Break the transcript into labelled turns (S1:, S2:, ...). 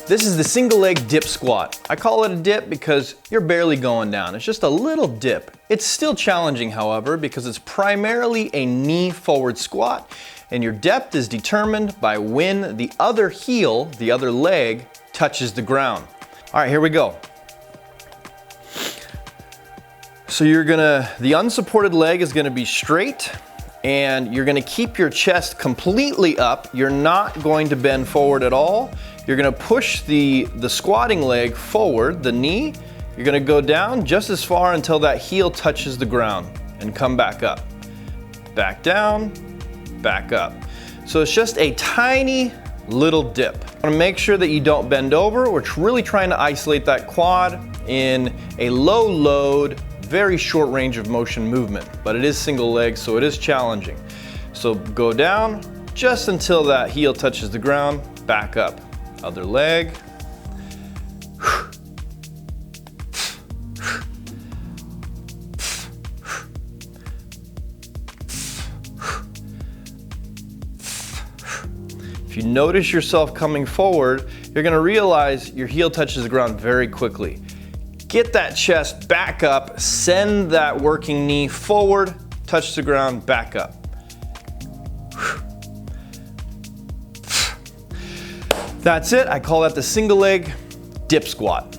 S1: This is the single leg dip squat. I call it a dip because you're barely going down. It's just a little dip. It's still challenging, however, because it's primarily a knee forward squat, and your depth is determined by when the other heel, the other leg, touches the ground. All right, here we go. So the unsupported leg is gonna be straight, and you're gonna keep your chest completely up. You're not going to bend forward at all. You're gonna push the squatting leg forward, the knee. You're gonna go down just as far until that heel touches the ground and come back up. Back down, back up. So it's just a tiny little dip. I wanna make sure that you don't bend over. We're really trying to isolate that quad in a low load, very short range of motion movement, but it is single leg, so it is challenging. So go down just until that heel touches the ground, back up. Other leg. If you notice yourself coming forward, you're gonna realize your heel touches the ground very quickly. Get that chest back up, send that working knee forward, touch the ground, back up. That's it. I call that the single leg dip squat.